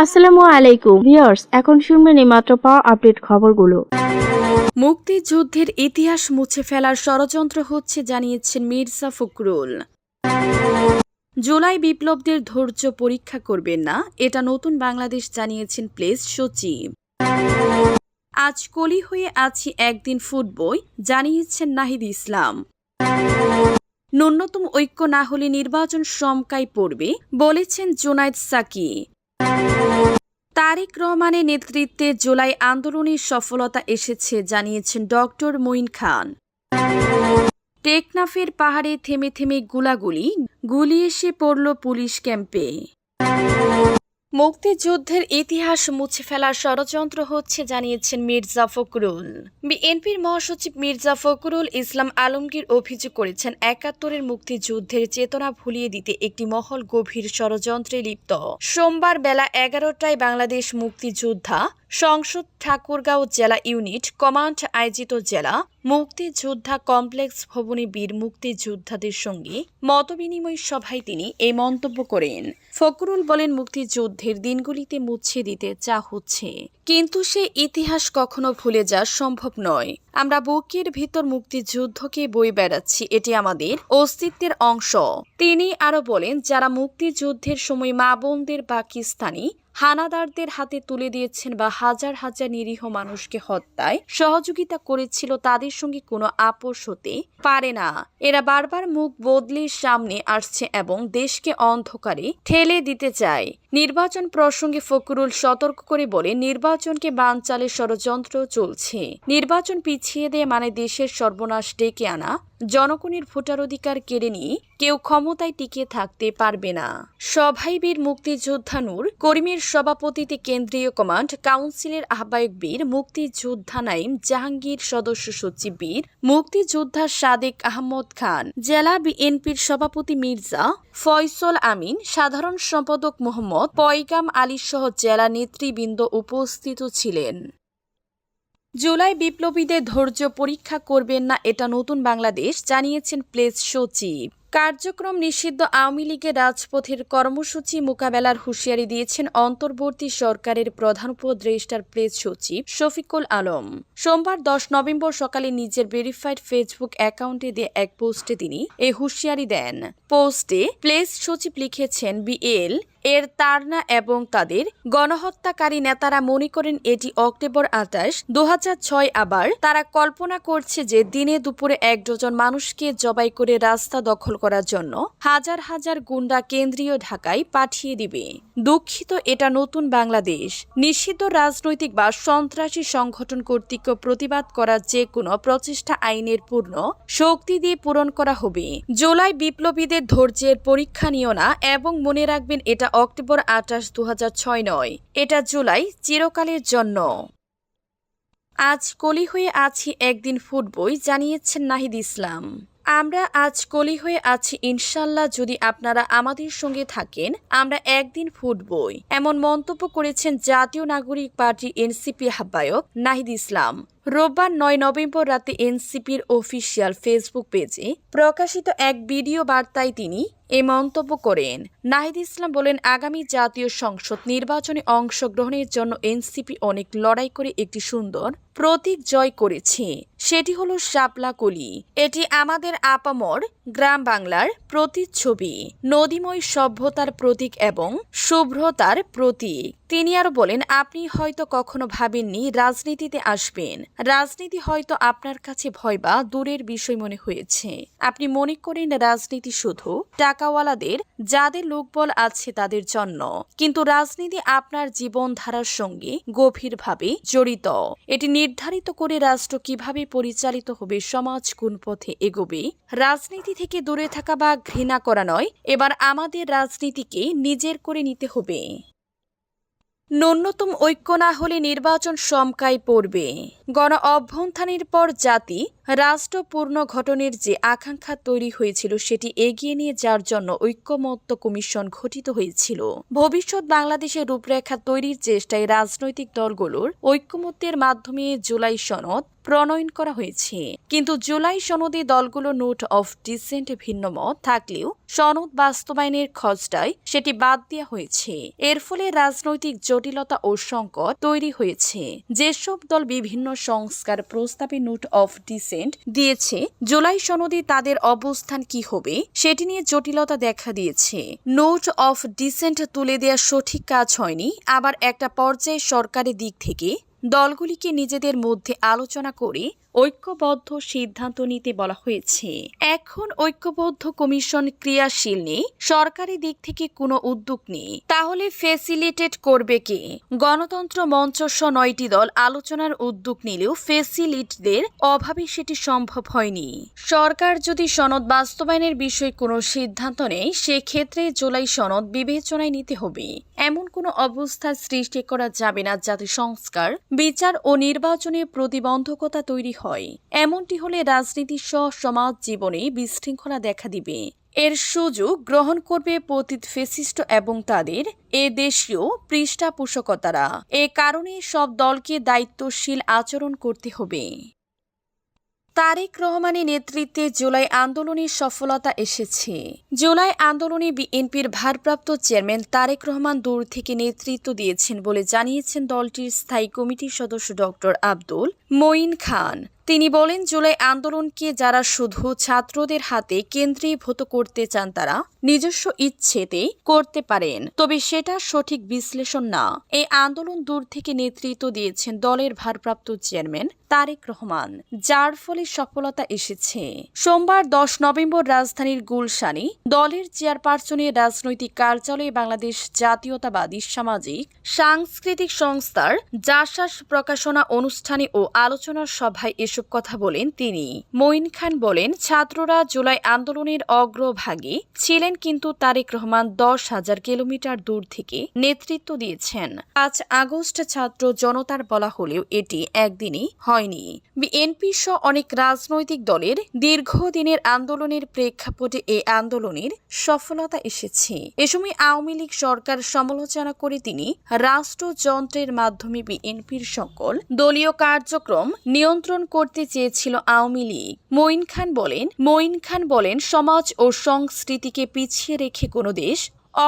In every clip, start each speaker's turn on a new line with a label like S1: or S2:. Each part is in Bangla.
S1: আসসালামু আলাইকুম ভিউয়ার্স, এখন শুনবেন এইমাত্র পাওয়া আপডেট খবরগুলো।
S2: মুক্তিযুদ্ধের ইতিহাস মুছে ফেলার ষড়যন্ত্র হচ্ছে জানিয়েছেন মির্জা ফখরুল। জুলাই বিপ্লবদের ধৈর্য পরীক্ষা করবেন না, এটা নতুন বাংলাদেশ জানিয়েছেন প্রেস সচিব। আজ কলি হয়ে আছি, একদিন ফুটবই জানিয়েছেন নাহিদ ইসলাম। ন্যূনতম ঐক্য না হলে নির্বাচন শঙ্কায় পড়বে বলেছেন জুনায়েদ সাকি। তারেক রহমানের নেতৃত্বে জুলাই আন্দোলনের সফলতা এসেছে জানিয়েছেন ডক্টর মঈন খান। টেকনাফের পাহাড়ে থেমে থেমে গুলি এসে পড়ল পুলিশ ক্যাম্পে। মুক্তিযুদ্ধের ইতিহাস মুছে ফেলার ষড়যন্ত্র হচ্ছে জানিয়েছেন মির্জা ফখরুল। বিএনপির মহাসচিব মির্জা ফখরুল ইসলাম আলমগীর অভিযোগ করেছেন, ৭১-এর মুক্তিযুদ্ধের চেতনা ভুলিয়ে দিতে একটি মহল গভীর ষড়যন্ত্রে লিপ্ত। সোমবার বেলা ১১টায় বাংলাদেশ মুক্তিযোদ্ধা সংসদ ঠাকুরগাঁও জেলা ইউনিট কমান্ড আয়োজিত জেলা মুক্তিযোদ্ধা কমপ্লেক্স ভবনে বীর মুক্তিযোদ্ধাদের সঙ্গে মতবিনিময় সভায় তিনি এই মন্তব্য করেন। ফখরুল বলেন, মুক্তিযুদ্ধের দিনগুলিতে মুছে দিতে চা হচ্ছে, কিন্তু সে ইতিহাস কখনো ভুলে যাওয়া সম্ভব নয়। আমরা বুকের ভিতর মুক্তিযুদ্ধকে বয়ে বেড়াচ্ছি, এটি আমাদের অস্তিত্বের অংশ। তিনি আরো বলেন, যারা মুক্তিযুদ্ধের সময় মা বোনদের পাকিস্তানি হানাদারদের হাতে তুলে দিয়েছেন বা হাজার হাজার নিরীহ মানুষকে হত্যায় সহযোগিতা করেছিল, তাদের সঙ্গে কোনো আপোষ হতে পারে না। এরা বারবার মুখ বদলে সামনে আসছে এবং দেশকে অন্ধকারে ঠেলে দিতে চায়। নির্বাচন প্রসঙ্গে ফখরুল সতর্ক করে বলে, নির্বাচনকে বানচালের ষড়যন্ত্র চলছে। নির্বাচন পিছিয়ে দিয়ে মানে দেশের সর্বনাশ ডেকে আনা। জনগণের ভোটাধিকার কেড়ে নিয়ে কেউ ক্ষমতায় টিকে থাকতে পারবে না। সভায় বীর মুক্তিযোদ্ধা নূর করিমের সভাপতিত্বে কেন্দ্রীয় কমান্ড কাউন্সিলের আহ্বায়ক বীর মুক্তিযোদ্ধা নাইম জাহাঙ্গীর, সদস্য সচিব বীর মুক্তিযোদ্ধা সাদেক আহমদ খান, জেলা বিএনপির সভাপতি মির্জা ফয়সল আমিন, সাধারণ সম্পাদক মোহাম্মদ পয়গাম আলী সহ জেলা নেতৃবৃন্দ উপস্থিত ছিলেন। জুলাই বিপ্লবীদের ধৈর্য পরীক্ষা করবেন না, এটা নতুন বাংলাদেশ জানিয়েছেন প্রেস সচিব। কার্যক্রম নিষিদ্ধ আওয়ামী লীগের রাজপথের কর্মসূচি মোকাবেলার হুঁশিয়ারি দিয়েছেন অন্তর্বর্তী সরকারের প্রধান উপদেষ্টার প্রেস সচিব শফিকুল আলম। সোমবার ১০ নভেম্বর সকালে নিজের ভেরিফাইড ফেসবুক অ্যাকাউন্টে দিয়ে এক পোস্টে তিনি এই হুঁশিয়ারি দেন। পোস্টে প্রেস সচিব লিখেছেন, বিএল এর তারনা এবং তাদের গণহত্যাকারী নেতারা মনে করেন এটি অক্টোবর ২৮, ২০০৬। আবার তারা কল্পনা করছে যে দিনে দুপুরে ১ ডজন মানুষকে জবাই করে রাস্তা দখল করার জন্য হাজার হাজার গুন্ডা কেন্দ্রীয় ঢাকায় পাঠিয়ে দিবে। দুঃখিত, এটা নতুন বাংলাদেশ। নিষিদ্ধ রাজনৈতিক বা সন্ত্রাসী সংগঠন কর্তৃক প্রতিবাদ করার যে কোনো প্রচেষ্টা আইনের পূর্ণ শক্তি দিয়ে পূরণ করা হবে। জুলাই বিপ্লবীদের ধৈর্যের পরীক্ষা নিও না এবং মনে রাখবেন, এটা অক্টোবর ২৮, ২০০৬ নয়, এটা জুলাই, চিরকালের জন্য। আজ কলি হয়ে আছি, একদিন ফুটবই জানিয়েছেন নাহিদ ইসলাম। আমরা আজ কলি হয়ে আছি, ইনশাল্লাহ যদি আপনারা আমাদের সঙ্গে থাকেন আমরা একদিন ফুটবই, এমন মন্তব্য করেছেন জাতীয় নাগরিক পার্টি এনসিপি আহ্বায়ক নাহিদ ইসলাম। রোববার ৯ নভেম্বর রাতে এনসিপির অফিসিয়াল ফেসবুক পেজে প্রকাশিত এক ভিডিও বার্তায় তিনি এ মন্তব্য করেন। নাহিদ ইসলাম বলেন, আগামী জাতীয় সংসদ নির্বাচনে অংশগ্রহণের জন্য এনসিপি অনেক লড়াই করে একটি সুন্দর প্রতীক জয় করেছে, সেটি হলো শাপলা কলি। এটি আমাদের আপামর গ্রাম বাংলার প্রতিচ্ছবি, নদীময় সভ্যতার প্রতীক এবং শুভ্রতার প্রতীক। তিনি আরো বলেন, আপনি হয়তো কখনো ভাবেননি রাজনীতিতে আসবেন। রাজনীতি হয়তো আপনার কাছে ভয় বা দূরের বিষয় মনে হয়েছে। আপনি মনে করেন রাজনীতি শুধু টাকাওয়ালাদের, যাদের লোকবল আছে তাদের জন্য, কিন্তু রাজনীতি আপনার জীবনধারার সঙ্গে গভীরভাবে জড়িত। এটি নির্ধারিত করে রাষ্ট্র কিভাবে পরিচালিত হবে, সমাজ কোন পথে এগোবে। রাজনীতি থেকে দূরে থাকা বা ঘৃণা করা নয়, এবার আমাদের রাজনীতিকে নিজের করে নিতে হবে। ন্যূনতম ঐক্য না হলে নির্বাচন শঙ্কায় পড়বে। গণ অভ্যুত্থানের পর জাতি রাষ্ট্র পুনর্গঠনের যে আকাঙ্ক্ষা তৈরি হয়েছিল সেটি এগিয়ে নিয়ে যাওয়ার জন্য ঐক্যমত্য কমিশন গঠিত হয়েছিল। ভবিষ্যৎ বাংলাদেশের রূপরেখা তৈরির চেষ্টায় রাজনৈতিক দলগুলোর ঐক্যমত্যের মাধ্যমে জুলাই সনদ প্রণয়ন করা হয়েছে। কিন্তু জুলাই সনদে দলগুলো নোট অফ ডিসেন্ট ভিন্ন মত থাকলেও সনদ বাস্তবায়নের খসড়ায় সেটি বাদ দেওয়া হয়েছে। এর ফলে রাজনৈতিক জটিলতা ও সংকট তৈরি হয়েছে। যেসব দল বিভিন্ন সংস্কার প্রস্তাবে নোট অফ ডিসেন্ট দিয়েছে, জুলাই সনদে তাদের অবস্থান কি হবে সেটি নিয়ে জটিলতা দেখা দিয়েছে। নোট অফ ডিসেন্ট তুলে দেওয়া সঠিক কাজ হয়নি, আবার একটা পর্যায়ে সরকারের দিক থেকে দলগুলিকে নিজেদের মধ্যে আলোচনা করে ঐক্যবদ্ধ সিদ্ধান্ত নিতে বলা হয়েছে। এখন ঐক্যবদ্ধ কমিশন ক্রিয়াশীল নেই, সরকারি দিক থেকে কোনো উদ্যোগ নেই, তাহলে ফেসিলিটেট করবে কে? গণতন্ত্র মঞ্চ সহ 9টি দল আলোচনার উদ্যোগ নিলেও ফেসিলিটদের অভাবে সেটি সম্ভব হয়নি। সরকার যদি সনদ বাস্তবায়নের বিষয়ে কোনো সিদ্ধান্ত নেয়, সেক্ষেত্রে জুলাই সনদ বিবেচনায় নিতে হবে। এমন কোনো অবস্থা সৃষ্টি করা যাবে না যাতে সংস্কার, বিচার ও নির্বাচনে প্রতিবন্ধকতা তৈরি হয়। এমনটি হলে রাজনীতি সহ সমাজ জীবনে বিশৃঙ্খলা দেখা দিবে। এর সুযোগ গ্রহণ করবে পতিত ফ্যাসিস্ট এবং তাদের দেশীয় পৃষ্ঠপোষকতারা। এ কারণে সব দলকে দায়িত্বশীল আচরণ করতে হবে। তারেক রহমানের নেতৃত্বে জুলাই আন্দোলনের সফলতা এসেছে। জুলাই আন্দোলনে বিএনপির ভারপ্রাপ্ত চেয়ারম্যান তারেক রহমান দূর থেকে নেতৃত্ব দিয়েছেন বলে জানিয়েছেন দলটির স্থায়ী কমিটির সদস্য ডক্টর আব্দুল মঈন খান। তিনি বলেন, জুলাই আন্দোলনকে যারা শুধু ছাত্রদের হাতে কেন্দ্রীভূত করতে চান তারা নিজস্ব ইচ্ছেতে করতে পারেন, তবে সেটা সঠিক বিশ্লেষণ না। এই আন্দোলন দূর থেকে নেতৃত্ব দিয়েছেন দলের ভারপ্রাপ্ত চেয়ারম্যান তারেক রহমান, যার ফলে সফলতা এসেছে। সোমবার 10 নভেম্বর রাজধানীর গুলশানে দলের চেয়ারপারসনের রাজনৈতিক কার্যালয়ে বাংলাদেশ জাতীয়তাবাদী সামাজিক সাংস্কৃতিক সংস্থার জাসাস প্রকাশনা অনুষ্ঠানে ও আলোচনার সভায় এসব কথা বলেন তিনি। মঈন খান বলেন, ছাত্ররা জুলাই আন্দোলনের অগ্রভাগে ছিলেন, কিন্তু তারেক রহমান 10,000 কিলোমিটার দূর থেকে নেতৃত্ব দিয়েছেন। 5 আগস্ট ছাত্র জনতার বলা হলেও এটি একদিনই হয়নি। বিএনপি সহ অনেক রাজনৈতিক দলের দীর্ঘদিনের আন্দোলনের প্রেক্ষাপটে এই আন্দোলনের সফলতা এসেছে। এ সময় আওয়ামী লীগ সরকার সমালোচনা করে তিনি রাষ্ট্রযন্ত্রের মাধ্যমে বিএনপির সকল দলীয় কার্যক্রম নিয়ন্ত্রণ করতে চেয়েছিল আওয়ামী লীগ। মঈন খান বলেন, সমাজ ও সংস্কৃতিকে পিছিয়ে রেখে কোনো দেশ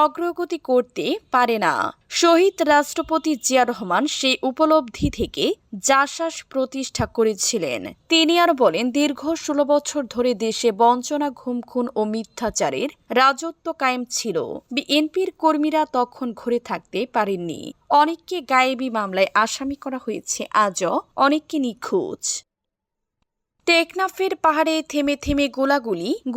S2: অগ্রগতি করতে পারে না। শহীদ রাষ্ট্রপতি জিয়া রহমান সেই উপলব্ধি থেকে জাসাস প্রতিষ্ঠা করেছিলেন। তিনি আর বলেন, দীর্ঘ 16 বছর ধরে দেশে বঞ্চনা, গুম, খুন ও মিথ্যাচারের রাজত্ব কায়েম ছিল। বিএনপির কর্মীরা তখন ঘরে থাকতে পারেননি। অনেককে গায়েবী মামলায় আসামি করা হয়েছে, আজও অনেককে নিখোঁজ। টেকনাফের পাহাড়ে থেমে থেমে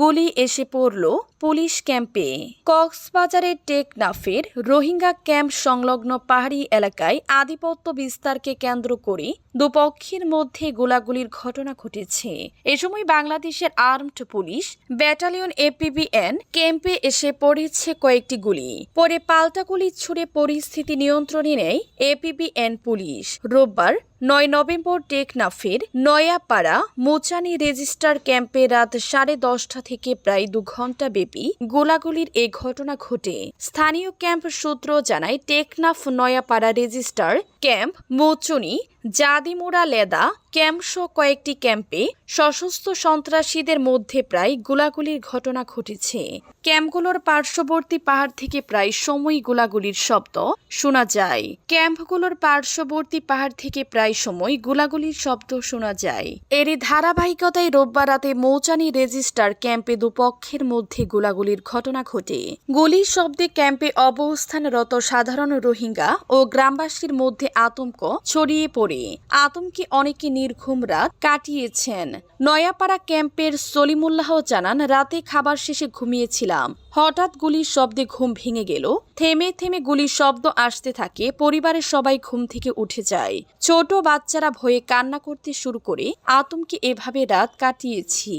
S2: গুলি এসে পড়ল পুলিশ ক্যাম্পে। কক্সবাজারের টেকনাফের রোহিঙ্গা ক্যাম্প সংলগ্ন পাহাড়ি এলাকায় আধিপত্য বিস্তারকে কেন্দ্র করে দুপক্ষের মধ্যে গোলাগুলির ঘটনা ঘটেছে। এ সময় বাংলাদেশের আর্মড পুলিশ ব্যাটালিয়ন APBN ক্যাম্পে এসে পড়েছে কয়েকটি গুলি। পরে পাল্টা গুলি ছুড়ে পরিস্থিতি নিয়ন্ত্রণে নেয় APBN পুলিশ। রোববার 9 নভেম্বর টেকনাফের নয়াপাড়া মোচানি রেজিস্টার ক্যাম্পে রাত 10:30 থেকে প্রায় 2 ঘণ্টা ব্যাপী গোলাগুলির এ ঘটনা ঘটে। স্থানীয় ক্যাম্প সূত্র জানায়, টেকনাফ নয়াপাড়া রেজিস্টার ক্যাম্প, মোচনি, জাদিমুড়া লেদা ক্যাম্পসহ কয়েকটি ক্যাম্পে সশস্ত্র সন্ত্রাসীদের মধ্যে প্রায় গোলাগুলির ঘটনা ঘটেছে। ক্যাম্পগুলোর পার্শ্ববর্তী পাহাড় থেকে প্রায় সময় গোলাগুলির শব্দ শোনা যায়। এরই ধারাবাহিকতায় রোববার রাতে মৌচানি রেজিস্টার ক্যাম্পে দুপক্ষের মধ্যে গোলাগুলির ঘটনা ঘটে। গুলির শব্দে ক্যাম্পে অবস্থানরত সাধারণ রোহিঙ্গা ও গ্রামবাসীর মধ্যে আতঙ্ক ছড়িয়ে পড়ে। আতঙ্কে অনেকে নির্ঘুম রাত কাটিয়েছেন। নয়াপাড়া ক্যাম্পের সলিমুল্লাহ জানান, রাতে খাবার শেষে ঘুমিয়েছিলাম, হঠাৎ গুলির শব্দে ঘুম ভেঙে গেল। থেমে থেমে গুলির শব্দ আসতে থাকে। পরিবারের সবাই ঘুম থেকে উঠে যায়। ছোট বাচ্চারা ভয়ে কান্না করতে শুরু করে। আতঙ্কে এভাবে রাত কাটিয়েছি।